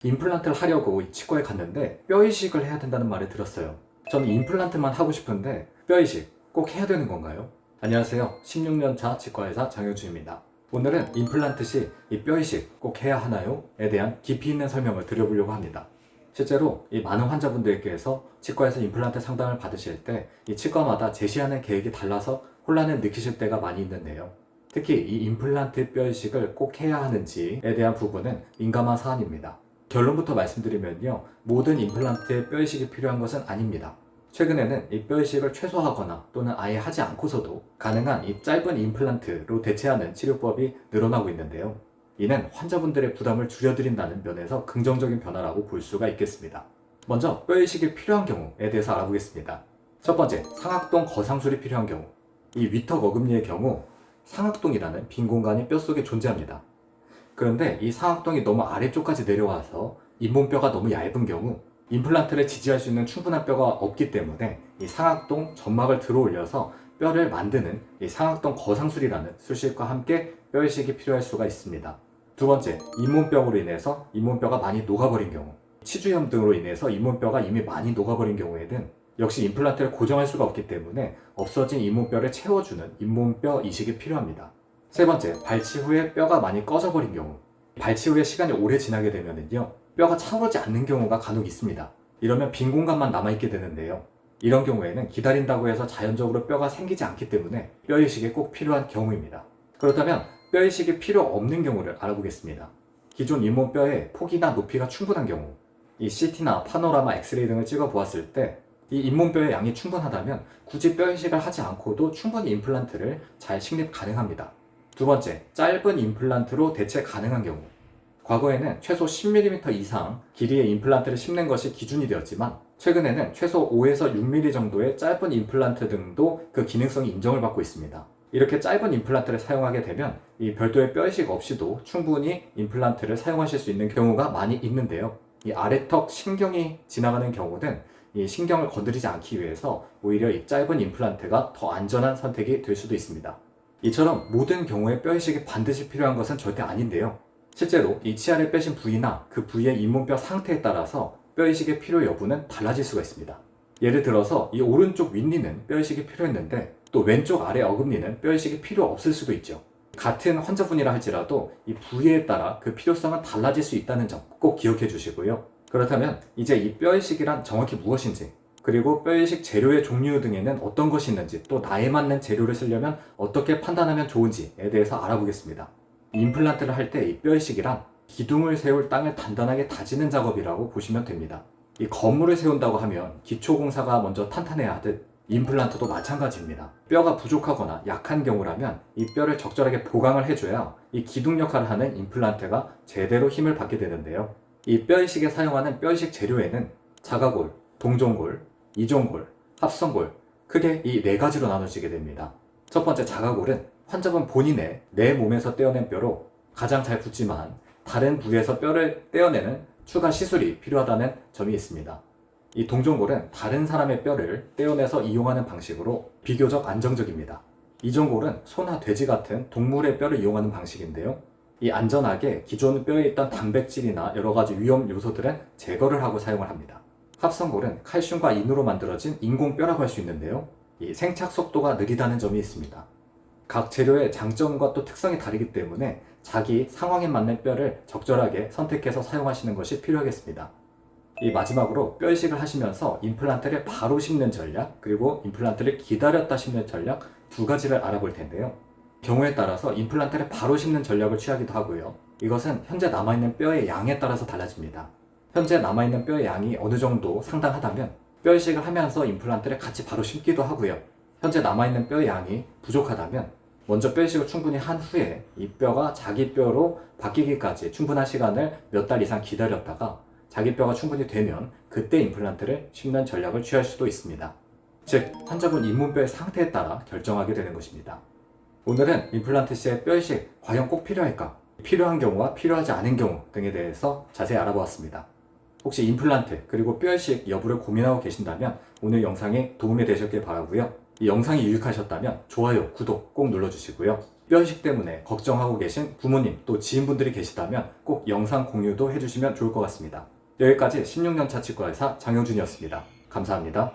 임플란트를 하려고 이 치과에 갔는데 뼈 이식을 해야 된다는 말을 들었어요. 저는 임플란트만 하고 싶은데 뼈 이식 꼭 해야 되는 건가요? 안녕하세요. 16년차 치과의사 장효주입니다. 오늘은 임플란트 시 이 뼈 이식 꼭 해야 하나요? 에 대한 깊이 있는 설명을 드려보려고 합니다. 실제로 이 많은 환자분들께서 치과에서 임플란트 상담을 받으실 때 이 치과마다 제시하는 계획이 달라서 혼란을 느끼실 때가 많이 있는데요. 특히 이 임플란트 뼈 이식을 꼭 해야 하는지에 대한 부분은 민감한 사안입니다. 결론부터 말씀드리면요, 모든 임플란트에 뼈 이식이 필요한 것은 아닙니다. 최근에는 이 뼈 이식을 최소화하거나 또는 아예 하지 않고서도 가능한 이 짧은 임플란트로 대체하는 치료법이 늘어나고 있는데요. 이는 환자분들의 부담을 줄여드린다는 면에서 긍정적인 변화라고 볼 수가 있겠습니다. 먼저 뼈 이식이 필요한 경우에 대해서 알아보겠습니다. 첫 번째, 상악동 거상술이 필요한 경우. 이 위턱 어금니의 경우 상악동이라는 빈 공간이 뼛속에 존재합니다. 그런데 이 상악동이 너무 아래쪽까지 내려와서 잇몸뼈가 너무 얇은 경우 임플란트를 지지할 수 있는 충분한 뼈가 없기 때문에 이 상악동 점막을 들어 올려서 뼈를 만드는 이 상악동 거상술이라는 수술과 함께 뼈 이식이 필요할 수가 있습니다. 두 번째, 잇몸병으로 인해서 잇몸뼈가 많이 녹아버린 경우, 치주염 등으로 인해서 잇몸뼈가 이미 많이 녹아버린 경우에는 역시 임플란트를 고정할 수가 없기 때문에 없어진 잇몸뼈를 채워주는 잇몸뼈 이식이 필요합니다. 세 번째, 발치 후에 뼈가 많이 꺼져버린 경우. 발치 후에 시간이 오래 지나게 되면요, 뼈가 차오르지 않는 경우가 간혹 있습니다. 이러면 빈 공간만 남아있게 되는데요. 이런 경우에는 기다린다고 해서 자연적으로 뼈가 생기지 않기 때문에 뼈 이식이 꼭 필요한 경우입니다. 그렇다면 뼈 이식이 필요 없는 경우를 알아보겠습니다. 기존 잇몸뼈의 폭이나 높이가 충분한 경우, 이 CT나 파노라마 엑스레이 등을 찍어 보았을 때 이 잇몸뼈의 양이 충분하다면 굳이 뼈 이식을 하지 않고도 충분히 임플란트를 잘 식립 가능합니다. 두 번째, 짧은 임플란트로 대체 가능한 경우. 과거에는 최소 10mm 이상 길이의 임플란트를 심는 것이 기준이 되었지만 최근에는 최소 5에서 6mm 정도의 짧은 임플란트 등도 그 기능성이 인정을 받고 있습니다. 이렇게 짧은 임플란트를 사용하게 되면 이 별도의 뼈 이식 없이도 충분히 임플란트를 사용하실 수 있는 경우가 많이 있는데요. 이 아래턱 신경이 지나가는 경우는 이 신경을 건드리지 않기 위해서 오히려 이 짧은 임플란트가 더 안전한 선택이 될 수도 있습니다. 이처럼 모든 경우에 뼈 이식이 반드시 필요한 것은 절대 아닌데요. 실제로 이 치아를 빼신 부위나 그 부위의 잇몸뼈 상태에 따라서 뼈 이식의 필요 여부는 달라질 수가 있습니다. 예를 들어서 이 오른쪽 윗니는 뼈 이식이 필요했는데 또 왼쪽 아래 어금니는 뼈 이식이 필요 없을 수도 있죠. 같은 환자분이라 할지라도 이 부위에 따라 그 필요성은 달라질 수 있다는 점 꼭 기억해 주시고요. 그렇다면 이제 이 뼈 이식이란 정확히 무엇인지, 그리고 뼈 이식 재료의 종류 등에는 어떤 것이 있는지, 또 나에 맞는 재료를 쓰려면 어떻게 판단하면 좋은지에 대해서 알아보겠습니다. 임플란트를 할 때 이 뼈 이식이란 기둥을 세울 땅을 단단하게 다지는 작업이라고 보시면 됩니다. 이 건물을 세운다고 하면 기초공사가 먼저 탄탄해야 하듯 임플란트도 마찬가지입니다. 뼈가 부족하거나 약한 경우라면 이 뼈를 적절하게 보강을 해줘야 이 기둥 역할을 하는 임플란트가 제대로 힘을 받게 되는데요. 이 뼈 이식에 사용하는 뼈 이식 재료에는 자가골, 동종골, 이종골, 합성골, 크게 이 네 가지로 나눠지게 됩니다. 첫 번째, 자가골은 환자분 본인의 내 몸에서 떼어낸 뼈로 가장 잘 붙지만 다른 부위에서 뼈를 떼어내는 추가 시술이 필요하다는 점이 있습니다. 이 동종골은 다른 사람의 뼈를 떼어내서 이용하는 방식으로 비교적 안정적입니다. 이종골은 소나 돼지 같은 동물의 뼈를 이용하는 방식인데요. 이 안전하게 기존 뼈에 있던 단백질이나 여러 가지 위험 요소들은 제거를 하고 사용을 합니다. 합성골은 칼슘과 인으로 만들어진 인공뼈라고 할 수 있는데요. 이 생착 속도가 느리다는 점이 있습니다. 각 재료의 장점과 또 특성이 다르기 때문에 자기 상황에 맞는 뼈를 적절하게 선택해서 사용하시는 것이 필요하겠습니다. 이 마지막으로 뼈 이식을 하시면서 임플란트를 바로 심는 전략, 그리고 임플란트를 기다렸다 심는 전략 두 가지를 알아볼 텐데요. 경우에 따라서 임플란트를 바로 심는 전략을 취하기도 하고요. 이것은 현재 남아있는 뼈의 양에 따라서 달라집니다. 현재 남아있는 뼈의 양이 어느 정도 상당하다면 뼈 이식을 하면서 임플란트를 같이 바로 심기도 하고요. 현재 남아있는 뼈의 양이 부족하다면 먼저 뼈 이식을 충분히 한 후에 이 뼈가 자기 뼈로 바뀌기까지 충분한 시간을 몇 달 이상 기다렸다가 자기 뼈가 충분히 되면 그때 임플란트를 심는 전략을 취할 수도 있습니다. 즉, 환자분 잇몸뼈의 상태에 따라 결정하게 되는 것입니다. 오늘은 임플란트 시에 뼈 이식 과연 꼭 필요할까? 필요한 경우와 필요하지 않은 경우 등에 대해서 자세히 알아보았습니다. 혹시 임플란트 그리고 뼈 이식 여부를 고민하고 계신다면 오늘 영상이 도움이 되셨길 바라고요. 이 영상이 유익하셨다면 좋아요, 구독 꼭 눌러주시고요. 뼈이식 때문에 걱정하고 계신 부모님 또 지인분들이 계시다면 꼭 영상 공유도 해주시면 좋을 것 같습니다. 여기까지 16년차 치과의사 장영준이었습니다. 감사합니다.